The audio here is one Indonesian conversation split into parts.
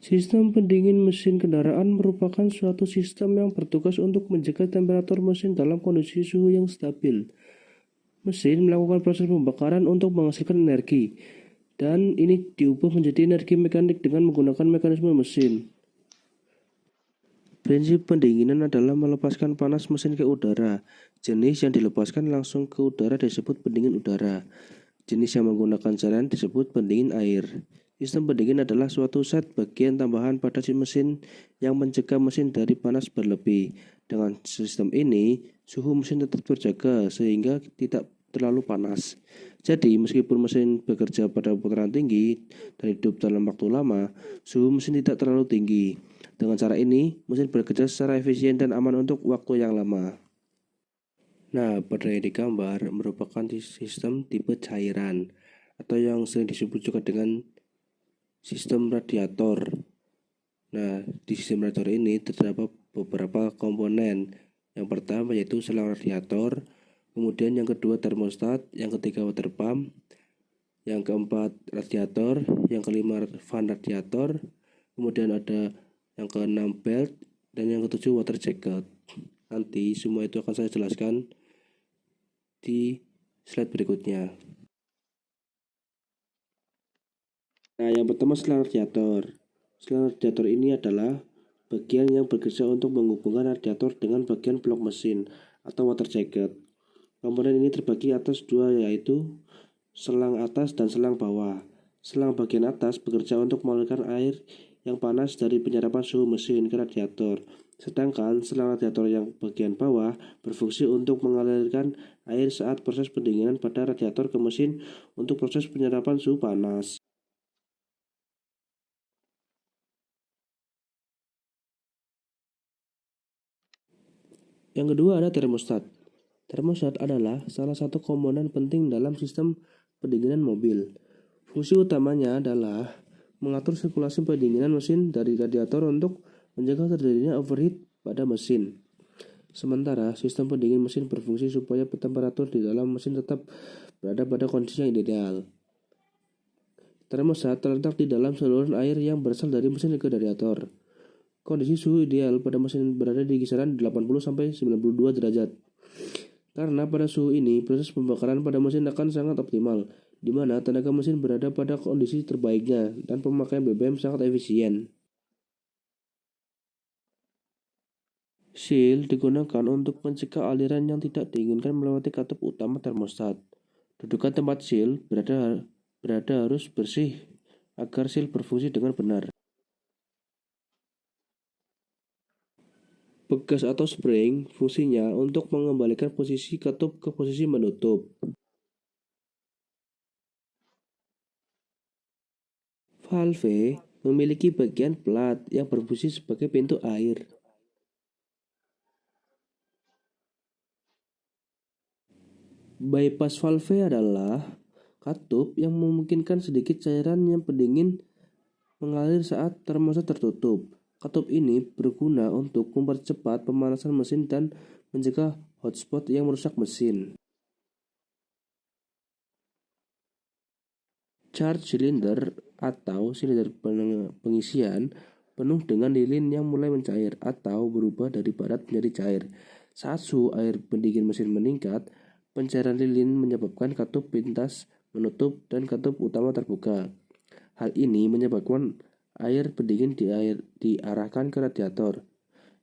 Sistem pendingin mesin kendaraan merupakan suatu sistem yang bertugas untuk menjaga temperatur mesin dalam kondisi suhu yang stabil. Mesin melakukan proses pembakaran untuk menghasilkan energi, dan ini diubah menjadi energi mekanik dengan menggunakan mekanisme mesin. Prinsip pendinginan adalah melepaskan panas mesin ke udara. Jenis yang dilepaskan langsung ke udara disebut pendingin udara. Jenis yang menggunakan cairan disebut pendingin air. Sistem pendingin adalah suatu set bagian tambahan pada mesin yang mencegah mesin dari panas berlebih. Dengan sistem ini, suhu mesin tetap terjaga sehingga tidak terlalu panas. Jadi, meskipun mesin bekerja pada putaran tinggi dan hidup dalam waktu lama, suhu mesin tidak terlalu tinggi. Dengan cara ini, mesin bekerja secara efisien dan aman untuk waktu yang lama. Nah, pada yang digambar merupakan sistem tipe cairan atau yang sering disebut juga dengan sistem radiator. Nah, di sistem radiator ini terdapat beberapa komponen. Yang pertama yaitu selang radiator, kemudian yang kedua termostat, yang ketiga water pump, yang keempat radiator, yang kelima fan radiator, kemudian ada yang keenam belt, dan yang ketujuh water jacket. Nanti semua itu akan saya jelaskan di slide berikutnya. Nah, yang pertama selang radiator. Selang radiator ini adalah bagian yang bekerja untuk menghubungkan radiator dengan bagian blok mesin atau water jacket. Komponen ini terbagi atas dua, yaitu selang atas dan selang bawah. Selang bagian atas bekerja untuk mengalirkan air yang panas dari penyerapan suhu mesin ke radiator. Sedangkan selang radiator yang bagian bawah berfungsi untuk mengalirkan air saat proses pendinginan pada radiator ke mesin untuk proses penyerapan suhu panas. Yang kedua ada termostat. Termostat adalah salah satu komponen penting dalam sistem pendinginan mobil. Fungsi utamanya adalah mengatur sirkulasi pendinginan mesin dari radiator untuk mencegah terjadinya overheat pada mesin. Sementara sistem pendingin mesin berfungsi supaya temperatur di dalam mesin tetap berada pada kondisi yang ideal. Termostat terletak di dalam saluran air yang berasal dari mesin ke radiator. Kondisi suhu ideal pada mesin berada di kisaran 80-92 derajat. Karena pada suhu ini, proses pembakaran pada mesin akan sangat optimal, di mana tenaga mesin berada pada kondisi terbaiknya dan pemakaian BBM sangat efisien. Seal digunakan untuk mencegah aliran yang tidak diinginkan melewati katup utama termostat. Dudukan tempat seal berada harus bersih agar seal berfungsi dengan benar. Pegas atau spring fungsinya untuk mengembalikan posisi katup ke posisi menutup. Valve memiliki bagian plat yang berfungsi sebagai pintu air. Bypass valve adalah katup yang memungkinkan sedikit cairan yang pendingin mengalir saat termostat tertutup. Katup ini berguna untuk mempercepat pemanasan mesin dan mencegah hotspot yang merusak mesin. Charge cylinder atau silinder pengisian penuh dengan lilin yang mulai mencair atau berubah dari padat menjadi cair. Saat suhu air pendingin mesin meningkat, pencairan lilin menyebabkan katup pintas menutup dan katup utama terbuka. Hal ini menyebabkan air pendingin diarahkan ke radiator.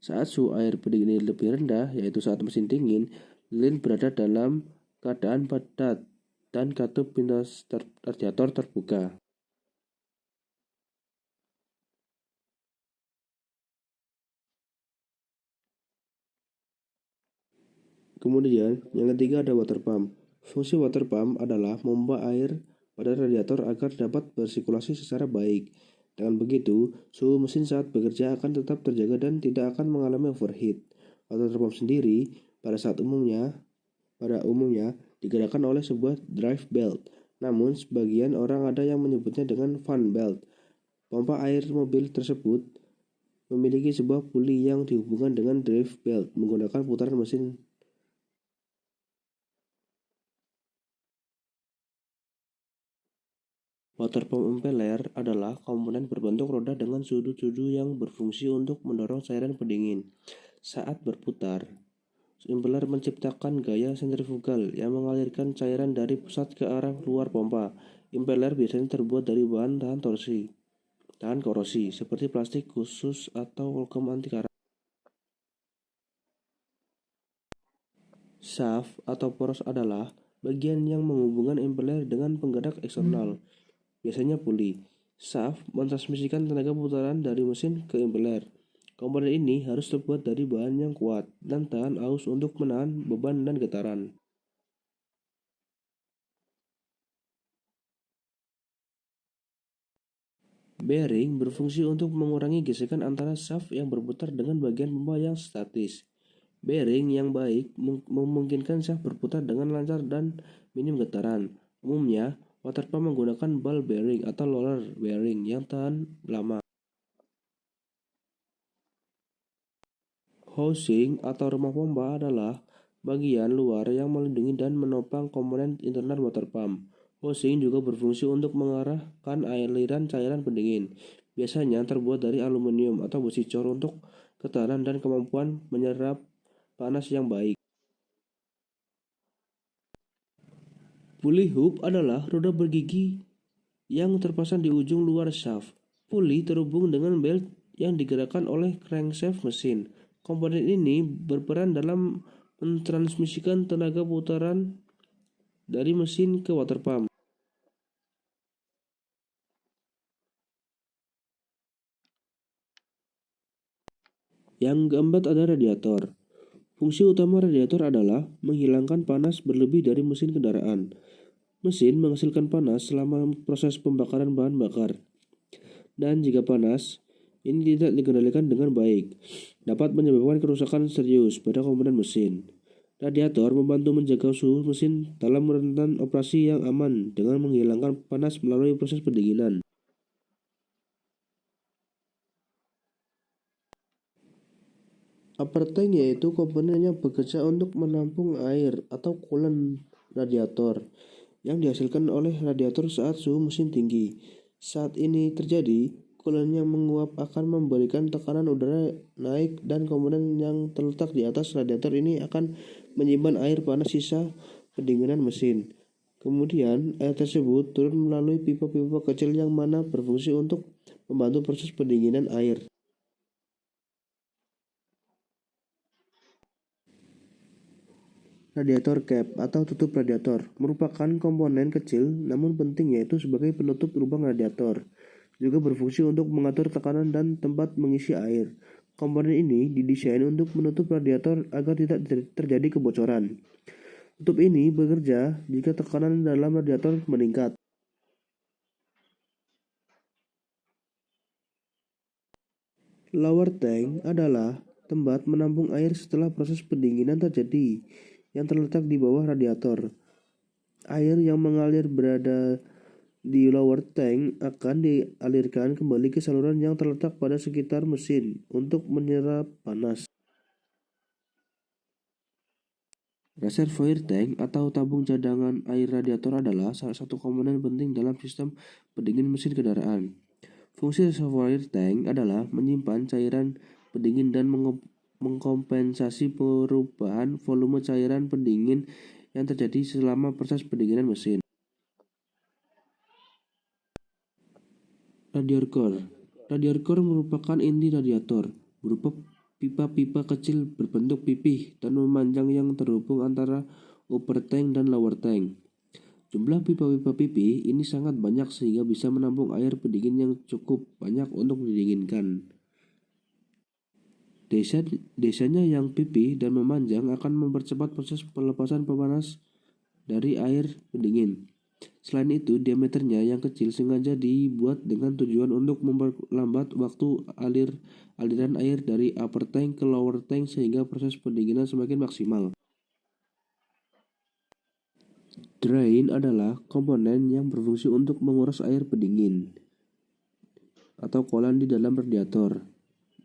Saat suhu air pendingin lebih rendah, yaitu saat mesin dingin, lilin berada dalam keadaan padat dan katup pintas radiator terbuka. Kemudian, yang ketiga ada water pump. Fungsi water pump adalah memompa air pada radiator agar dapat bersirkulasi secara baik. Dengan begitu, suhu mesin saat bekerja akan tetap terjaga dan tidak akan mengalami overheat. Water pump sendiri pada umumnya digerakkan oleh sebuah drive belt. Namun, sebagian orang ada yang menyebutnya dengan fan belt. Pompa air mobil tersebut memiliki sebuah puli yang dihubungkan dengan drive belt menggunakan putaran mesin. Water pump impeller adalah komponen berbentuk roda dengan sudut-sudut yang berfungsi untuk mendorong cairan pendingin saat berputar. Impeller menciptakan gaya sentrifugal yang mengalirkan cairan dari pusat ke arah luar pompa. Impeller biasanya terbuat dari bahan tahan korosi, seperti plastik khusus atau logam anti karat. Shaft atau poros adalah bagian yang menghubungkan impeller dengan penggerak eksternal, biasanya puli. Shaft mentransmisikan tenaga putaran dari mesin ke impeller. Komponen ini harus terbuat dari bahan yang kuat dan tahan aus untuk menahan beban dan getaran. Bearing berfungsi untuk mengurangi gesekan antara shaft yang berputar dengan bagian pompa yang statis. Bearing yang baik memungkinkan shaft berputar dengan lancar dan minim getaran. Umumnya, water pump menggunakan ball bearing atau roller bearing yang tahan lama. Housing atau rumah pompa adalah bagian luar yang melindungi dan menopang komponen internal water pump. Housing juga berfungsi untuk mengarahkan aliran cairan pendingin. Biasanya terbuat dari aluminium atau besi cor untuk ketahanan dan kemampuan menyerap panas yang baik. Pulley hoop adalah roda bergigi yang terpasang di ujung luar shaft. Pulley terhubung dengan belt yang digerakkan oleh crankshaft mesin. Komponen ini berperan dalam mentransmisikan tenaga putaran dari mesin ke water pump. Yang keempat ada radiator. Fungsi utama radiator adalah menghilangkan panas berlebih dari mesin kendaraan. Mesin menghasilkan panas selama proses pembakaran bahan bakar. Dan jika panas ini tidak dikendalikan dengan baik, dapat menyebabkan kerusakan serius pada komponen mesin. Radiator membantu menjaga suhu mesin dalam rentan operasi yang aman dengan menghilangkan panas melalui proses pendinginan. Upper tank yaitu komponen yang bekerja untuk menampung air atau coolant radiator yang dihasilkan oleh radiator saat suhu mesin tinggi. Saat ini terjadi, coolant yang menguap akan memberikan tekanan udara naik dan komponen yang terletak di atas radiator ini akan menyimpan air panas sisa pendinginan mesin. Kemudian, air tersebut turun melalui pipa-pipa kecil yang mana berfungsi untuk membantu proses pendinginan air. Radiator cap atau tutup radiator merupakan komponen kecil namun penting yaitu sebagai penutup lubang radiator. Juga berfungsi untuk mengatur tekanan dan tempat mengisi air. Komponen ini didesain untuk menutup radiator agar tidak terjadi kebocoran. Tutup ini bekerja jika tekanan dalam radiator meningkat. Lower tank adalah tempat menampung air setelah proses pendinginan terjadi yang terletak di bawah radiator. Air yang mengalir berada di lower tank akan dialirkan kembali ke saluran yang terletak pada sekitar mesin untuk menyerap panas. Reservoir tank atau tabung cadangan air radiator adalah salah satu komponen penting dalam sistem pendingin mesin kendaraan. Fungsi reservoir tank adalah menyimpan cairan pendingin dan mengkompensasi perubahan volume cairan pendingin yang terjadi selama proses pendinginan mesin. Radiator core. Radiator core merupakan inti radiator, berupa pipa-pipa kecil berbentuk pipih dan memanjang yang terhubung antara upper tank dan lower tank. Jumlah pipa-pipa pipih ini sangat banyak sehingga bisa menampung air pendingin yang cukup banyak untuk didinginkan. Desanya yang pipih dan memanjang akan mempercepat proses pelepasan pemanas dari air pendingin. Selain itu, diameternya yang kecil sengaja dibuat dengan tujuan untuk memperlambat waktu aliran air dari upper tank ke lower tank sehingga proses pendinginan semakin maksimal. Drain adalah komponen yang berfungsi untuk menguras air pendingin atau coolant di dalam radiator.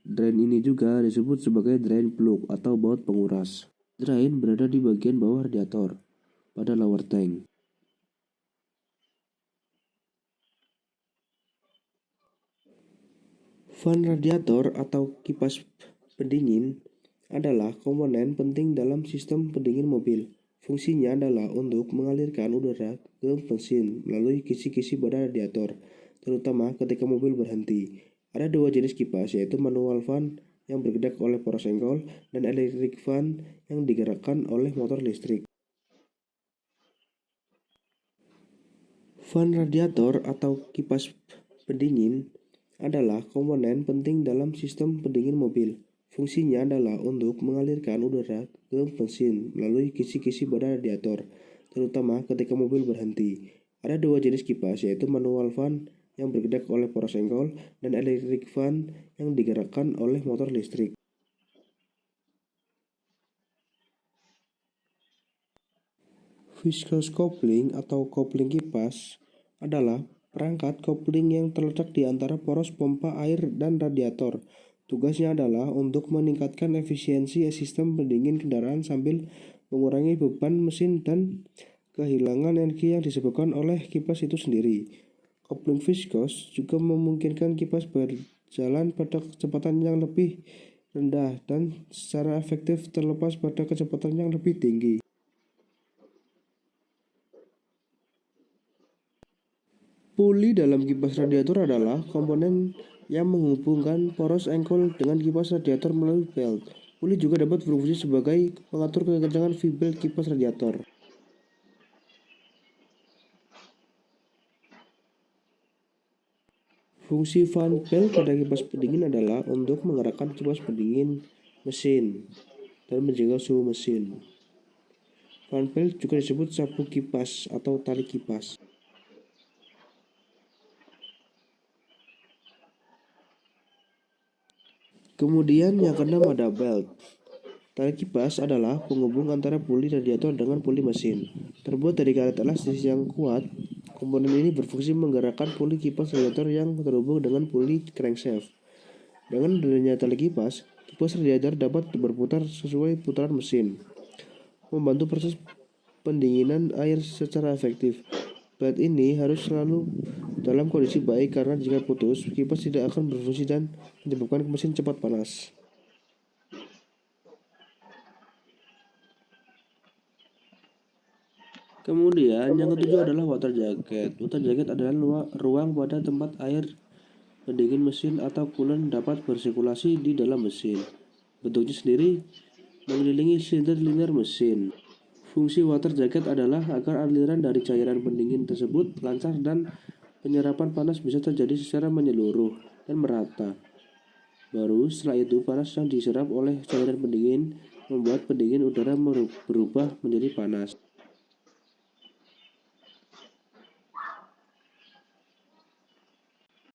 Drain ini juga disebut sebagai drain plug atau baut penguras. Drain berada di bagian bawah radiator pada lower tank. Fan radiator atau kipas pendingin adalah komponen penting dalam sistem pendingin mobil. Fungsinya adalah untuk mengalirkan udara ke mesin melalui kisi-kisi pada radiator, terutama ketika mobil berhenti. Ada dua jenis kipas, yaitu manual fan yang bergerak oleh poros engkol dan electric fan yang digerakkan oleh motor listrik. Fan radiator atau kipas pendingin adalah komponen penting dalam sistem pendingin mobil. Fungsinya adalah untuk mengalirkan udara ke mesin melalui kisi-kisi pada radiator, terutama ketika mobil berhenti. Ada dua jenis kipas, yaitu manual fan yang bergerak oleh poros engkol dan electric fan yang digerakkan oleh motor listrik. Viscous coupling atau kopling kipas adalah perangkat kopling yang terletak di antara poros pompa air dan radiator. Tugasnya adalah untuk meningkatkan efisiensi sistem pendingin kendaraan sambil mengurangi beban mesin dan kehilangan energi yang disebabkan oleh kipas itu sendiri. Kopling viscous juga memungkinkan kipas berjalan pada kecepatan yang lebih rendah dan secara efektif terlepas pada kecepatan yang lebih tinggi. Puli dalam kipas radiator adalah komponen yang menghubungkan poros engkol dengan kipas radiator melalui belt. Puli juga dapat berfungsi sebagai pengatur kekencangan V-belt kipas radiator. Fungsi fan belt pada kipas pendingin adalah untuk menggerakkan kipas pendingin mesin dan menjaga suhu mesin. Fan belt juga disebut sabuk kipas atau tali kipas. Kemudian yang keenam ada belt. Tali kipas adalah penghubung antara puli radiator dengan puli mesin. Terbuat dari karet elastis yang kuat, komponen ini berfungsi menggerakkan puli kipas radiator yang terhubung dengan puli crankshaft. Dengan adanya tali kipas radiator dapat berputar sesuai putaran mesin, membantu proses pendinginan air secara efektif. Belt ini harus selalu dalam kondisi baik karena jika putus, kipas tidak akan berfungsi dan menyebabkan mesin cepat panas. Kemudian yang ketujuh adalah water jacket. Water jacket adalah ruang pada tempat air pendingin mesin atau coolant dapat bersirkulasi di dalam mesin. Bentuknya sendiri mengelilingi silinder linear mesin. Fungsi water jacket adalah agar aliran dari cairan pendingin tersebut lancar dan penyerapan panas bisa terjadi secara menyeluruh dan merata. Baru setelah itu panas yang diserap oleh cairan pendingin membuat pendingin udara berubah menjadi panas.